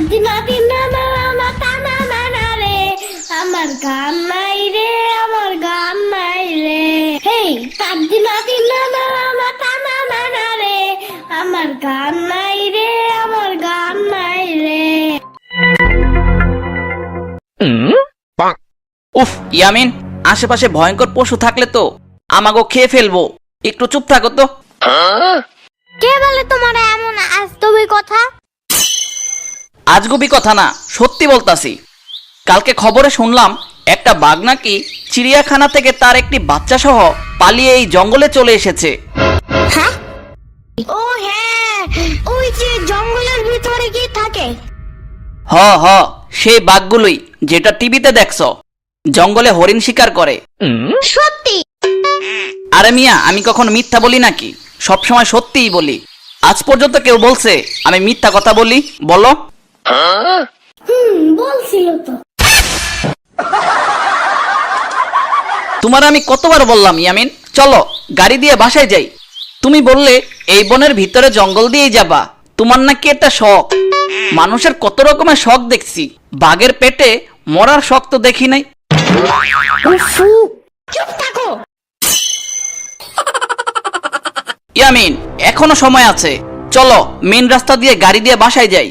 দিনা দিনা না মাতা না না না রে আমার গান নাই রে আমার গান নাই রে হেই দিনা দিনা না মাতা না না না রে আমার গান নাই রে আমার গান নাই রে। উফ ইয়ামিন, আশেপাশে ভয়ঙ্কর পশু থাকলে তো আমাগো খেয়ে ফেলবো, একটু চুপ থাকো তো। কে বলে তোমার এমন আজগবি কথা? আজগুবি কথা না, সত্যি বলতাছি। কালকে খবরে শুনলাম একটা বাঘ নাকি চিড়িয়াখানা থেকে তার একটি বাচ্চা সহ পালিয়ে এই জঙ্গলে চলে এসেছে। হ্যাঁ? ও হ্যাঁ, ওই যে জঙ্গলের ভিতরে কি থাকে? হ হ, সেই বাঘগুলোই যেটা টিভিতে দেখছো, জঙ্গলে হরিণ শিকার করে। সত্যি? আরে মিয়া, আমি কখনো মিথ্যা বলি নাকি? সবসময় সত্যিই বলি। আজ পর্যন্ত কেউ বলছে আমি মিথ্যা কথা বলি? বলো। বলছিল তো। তোমার আমি কতবার বললাম ইয়ামিন, চলো গাড়ি দিয়ে বাসায় যাই। তুমি বললে এই বনের ভিতরে জঙ্গল দিয়েই যাবা। তোমার নাকি একটা শখ। মানুষের কত রকমের শখ দেখছি, বাঘের পেটে মরার শখ তো দেখি নাই। চুপ থাকো। ইয়ামিন, এখনো সময় আছে, চলো মেন রাস্তা দিয়ে গাড়ি দিয়ে বাসায় যাই।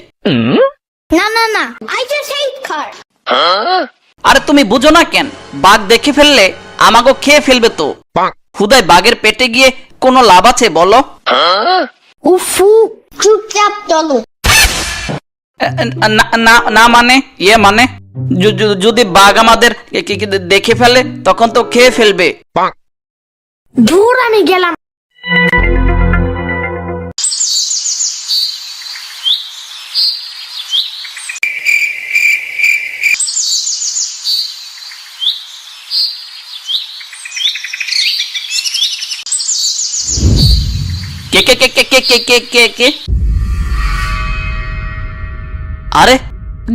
না না না, আই জাস্ট হেট কার। আরে তুমি বুঝো না কেন? বাঘ দেখে ফেললে আমাকে খেয়ে ফেলবে তো। হুদায় বাঘের পেটে গিয়ে কোনো লাভ আছে বলো? উফু, চুপচাপ চলো। না মানে ইয়ে মানে যদি বাঘ আমাদের দেখে ফেলে তখন তো খেয়ে ফেলবে। দূর, আমি গেলাম। কে কে কে কে কে কে কে কে কে? আরে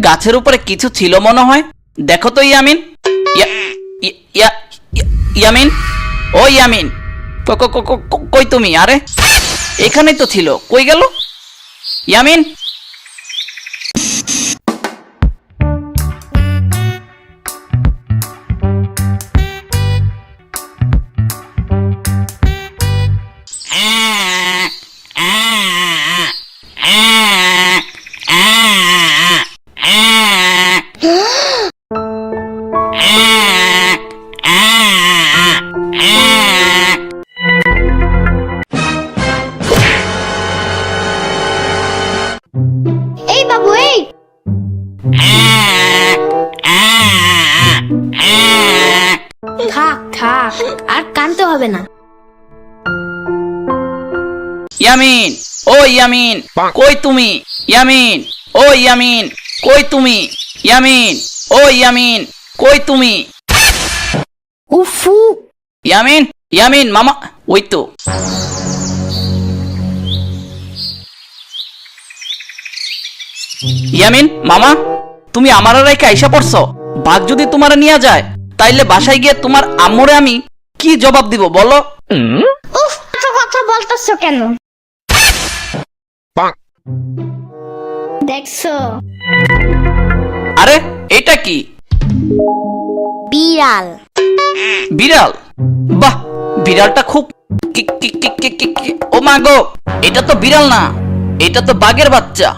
গাছের উপরে কিছু ছিল মনে হয়, দেখো তো ইয়ামিন। ইয়ামিন, ও ইয়ামিন, কই তুমি? আরে এখানেই তো ছিল, কই গেল ইয়ামিন? এই বাবু, এই থাক থাক, আর কানতে হবে না। ইয়ামিন, ও ইয়ামিন, কই তুমি? ইয়ামিন, ও ইয়ামিন, কই তুমি? ইয়ামিন, ও ইয়ামিন, কই তুমি? উফু, ইয়ামিন, ইয়ামিন মামা, ওই তো। ইয়ামিন মামা, তুমি আমার রেখে আইসা পড়ছো? বাঘ যদি তোমার নিয়ে যায় তাইলে বাসায় গিয়ে তোমার আম্মুরে আমি কি জবাব দিব বলো? উফ, এত কথা বলতেছো কেন? দেখছো? আরে এটা কি? বিড়াল। বিড়াল? বাহ, বিড়ালটা খুব ও মা গো, এটা তো বিড়াল না, এটা তো বাঘের বাচ্চা।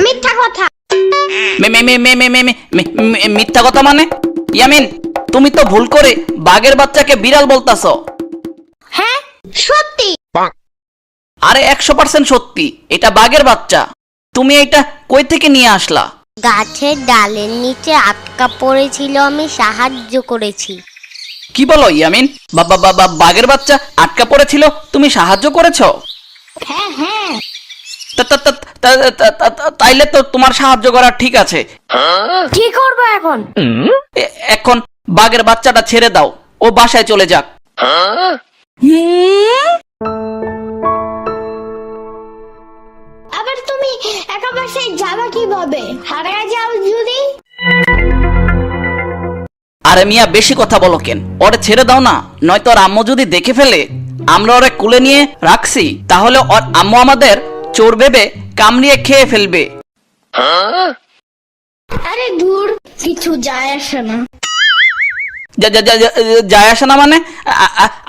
মিথ্যা কথা। মিথ্যা কথা মানে? ইয়ামিন, তুমি তো ভুল করে বাঘের বাচ্চাকে বিড়াল বলতাছো। হ্যাঁ সত্যি। আরে 100% সত্যি, এটা বাঘের বাচ্চা। তুমি এটা কই থেকে নিয়ে আসলা? গাছের ডালের নিচে আটকা পড়েছিল, আমি সাহায্য করেছি। কি বলো ইয়ামিন? বাঘের বাচ্চা আটকা পড়েছিল, তুমি সাহায্য করেছো? হ্যাঁ হ্যাঁ। তাইলে তো তোমার সাহায্য করা ঠিক আছে। কি করবো এখন? এখন বাঘের বাচ্চাটা ছেড়ে দাও, ও বাসায় চলে যাক। আবার তুমি একা বাসায় যাবা কিভাবে? হারিয়ে যাও যদি? আরে মিয়া, বেশি কথা বলো কেন? ওরে ছেড়ে দাও না, নয়তো ওর আম্মু যদি দেখে ফেলে। আমরা ওরে কুলে নিয়ে রাখছি, তাহলে ওর আম্মু আমাদের চোর ভেবে কামড়িয়ে খেয়ে ফেলবে। আরে দূর, কিছু যায় আসে না। যায় আসে না মানে?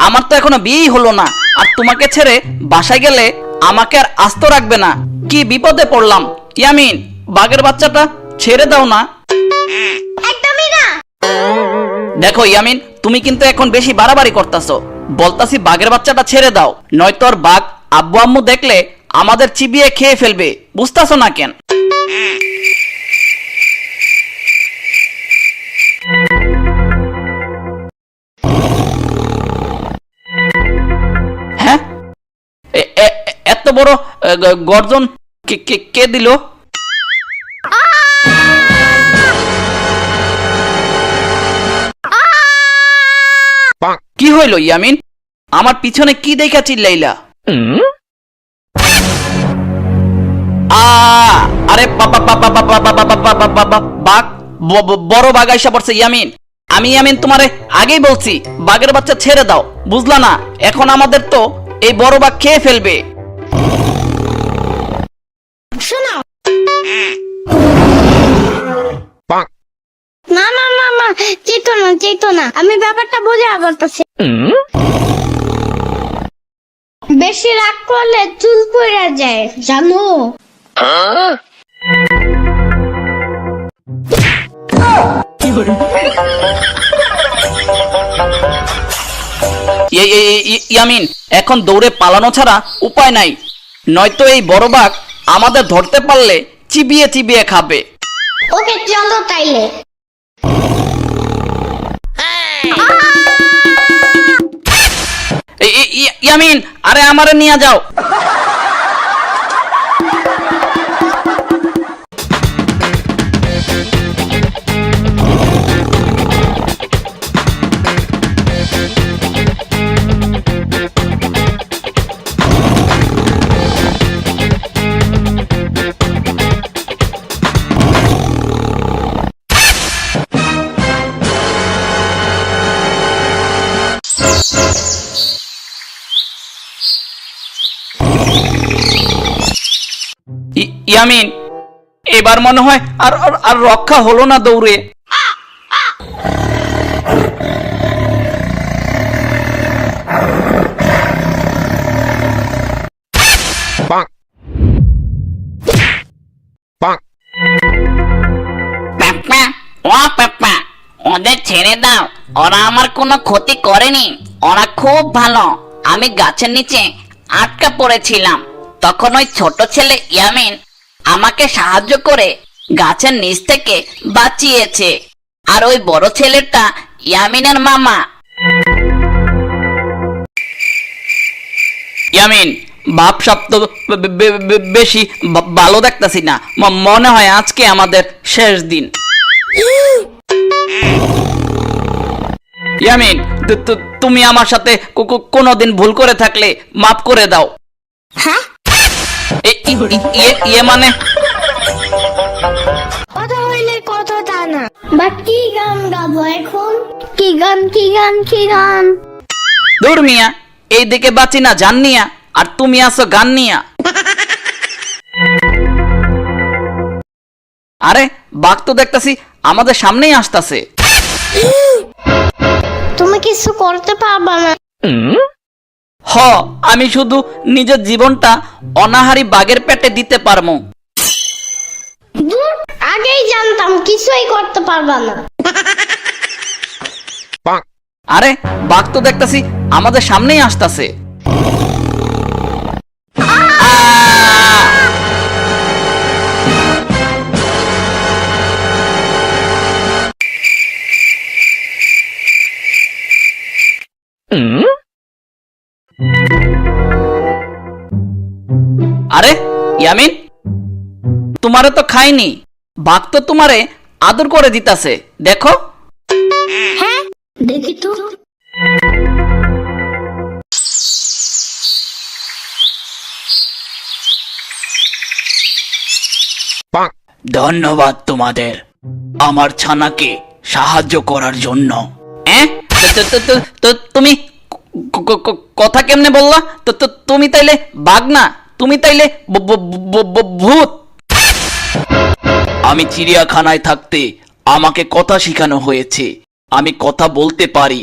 আমার তো এখনো বিয়েই হলো না, আর তোমাকে ছেড়ে বাসায় গেলে আমাকে আর আস্ত রাখবে না। কি বিপদে পড়লাম। ইয়ামিন, বাঘের বাচ্চাটা ছেড়ে দাও না। একদমই না। দেখো ইয়ামিন, তুমি কিন্তু এখন বেশি বাড়াবাড়ি করতেছো। বলতাছি বাঘের বাচ্চাটা ছেড়ে দাও, নয়তো আর বাঘ আব্বু আম্মু দেখলে আমাদের চিবিয়ে খেয়ে ফেলবে। বুঝতেছো না কেন? হ্যাঁ, এত বড় গর্জন কে দিল? কি হইল ইয়ামিন? আমার পিছনে কি দেখা চিল্লাইলা? আরে বাঘ, বড় বাঘ আইসা পড়ছে। ইয়ামিন, ইয়ামিন তোমারে আগেই বলছি বাঘের বাচ্চা ছেড়ে দাও, বুঝলা না? এখন আমাদের তো এই বড় বাঘ খেয়ে ফেলবে। শোনো, না না না না, চেতো না, আমি ব্যাপারটা বোঝা বলতেছি। বেশি রাগ করলে চুল পড়ে যায়, জানো? ইয়ামিন, এখন দৌড়ে পালানো ছাড়া উপায় নাই, নয়তো এই বড় বাঘ আমাদের ধরতে পারলে চিবিয়ে চিবিয়ে খাবে। ওকে চলো তাইলে। ইয়ামিন, আরে আমারে নিয়ে যাও। ইয়ামিন, এবার মনে হয় আর আর রক্ষা হলো না দৌড়ে। ওদের ছেড়ে দাও, ওরা আমার কোনো ক্ষতি করেনি, ওরা খুব ভালো। আমি গাছের নিচে আটকা পড়েছিলাম, তখন ওই ছোট ছেলে ইয়ামিন আমাকে সাহায্য করে গাছের নিচ থেকে বাঁচিয়েছে। আর ওই বড় ছেলেটা ইয়ামিনের মামা। ইয়ামিন, বাপ সাপ তো বেশি ভালো দেখতাছি না, মনে হয় আজকে আমাদের শেষ দিন। ইয়ামিন, তুমি আমার সাথে কোনোদিন ভুল করে থাকলে মাফ করে দাও। হ্যাঁ, ইয়ে মানে কথা হইলে কথা না। বাট কি গান গাবো এখন? কি গান? দূর মিয়া, এই দিকে বাঁচি না জান নিয়া, আর তুমি আছো গান নিয়া। আরে বাঘ তো দেখতাছি আমাদের সামনেই আসতাছে। তুমি কিছু করতে পারবা না। আমি শুধু নিজের জীবনটা অনাহারি বাঘের পেটে দিতে পারবো। দূর, আগেই জানতাম কিছুই করতে পারবা না। আরে বাঘ তো দেখতাছি আমাদের সামনেই আসতাছে। আরে ইয়ামিন, তোমারে তো খাইনি, বাঘ তো তোমারে আদর করে দিতাছে, দেখো। হ্যাঁ, দেখি তো। ধন্যবাদ তোমাদের আমার ছানাকে সাহায্য করার জন্য। তুমি কথা কেমনে বললা? তো তুমি তাইলে বাঘ না, তুমি তাইলে ভূত। আমি চিড়িয়াখানায় থাকতে আমাকে কথা শেখানো হয়েছে, আমি কথা বলতে পারি।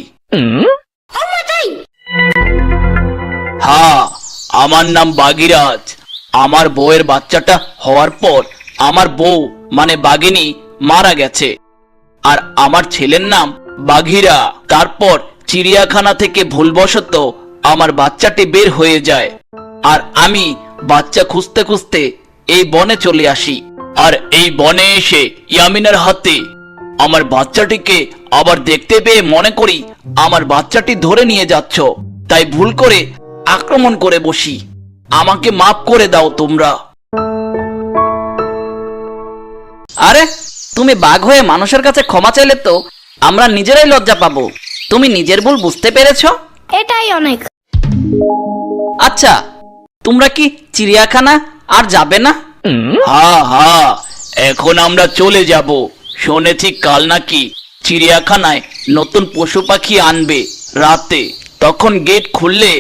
হ্যাঁ, আমার নাম বাগিরাজ। আমার বউয়ের বাচ্চাটা হওয়ার পর আমার বউ মানে বাঘিনী মারা গেছে, আর আমার ছেলের নাম বাঘিরা। তারপর চিড়িয়াখানা থেকে ভুলবশত আমার বাচ্চাটি বের হয়ে যায়, আর আমি বাচ্চা খুঁজতে খুঁজতে এই বনে চলে আসি। আর এই বনে এসে ইয়ামিনের হাতে আমার বাচ্চাটিকে আবার দেখতে পেয়ে মনে করি আমার বাচ্চাটি ধরে নিয়ে যাচ্ছ, তাই ভুল করে আক্রমণ করে বসি। আমাকে মাফ করে দাও তোমরা। আরে তুমি বাঘ হয়ে মানুষের কাছে ক্ষমা চাইলে তো আমরা নিজেরাই লজ্জা পাবো। তুমি নিজের ভুল বুঝতে পেরেছো? এটাই অনেক। আচ্ছা, তোমরা কি চিড়িয়াখানা আর যাবে না? হ্যাঁ হ্যাঁ, এখন আমরা চলে যাব। শুনেছি কাল নাকি চিড়িয়াখানায় নতুন পশু পাখি আনবে রাতে, তখন গেট খুললে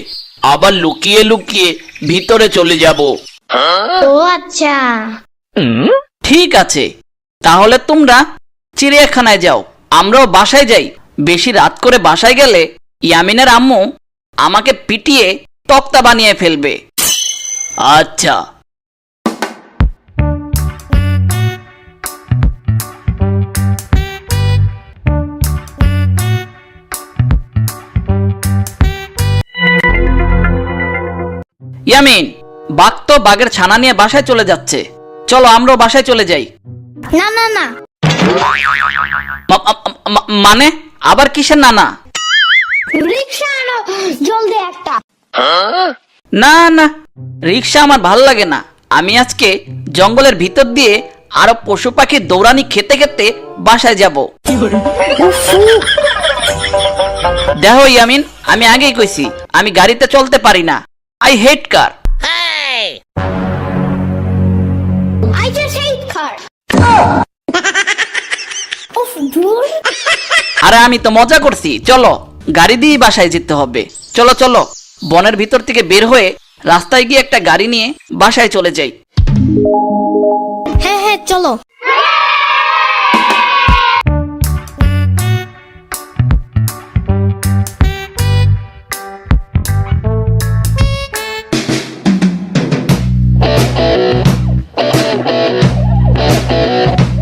আবার লুকিয়ে লুকিয়ে ভিতরে চলে যাব। ও আচ্ছা। ঠিক আছে, তাহলে তোমরা চিড়িয়াখানায় যাও, আমরাও বাসায় যাই। বেশি রাত করে বাসায় গেলে ইয়ামিনের আম্মু আমাকে পিটিয়ে তক্তা বানিয়ে ফেলবে। আচ্ছা। ইয়ামিন, বাঘ তো বাঘের ছানা নিয়ে বাসায় চলে যাচ্ছে, চলো আমরাও বাসায় চলে যাই। না না না, মানে আবার কিসের নানা? রিক্সা আনো জলদি একটা। না না, রিক্সা আমার ভাল লাগে না। আমি আজকে জঙ্গলের ভিতর দিয়ে আরো পশু পাখির দৌড়ানি খেতে খেতে বাসায় যাব। দেখো ইয়ামিন, আমি আগেই কইছি আমি গাড়িতে চলতে পারি না। I hate car. I just hate cars. উফ, ধুর। আরে আমি তো মজা করছি, চলো গাড়ি দিয়ে বাসায় যেতে হবে। চলো চলো, বনের ভিতর থেকে বের হয়ে রাস্তায় গিয়ে একটা গাড়ি নিয়ে বাসায় চলে যাই। হ্যাঁ হ্যাঁ চলো।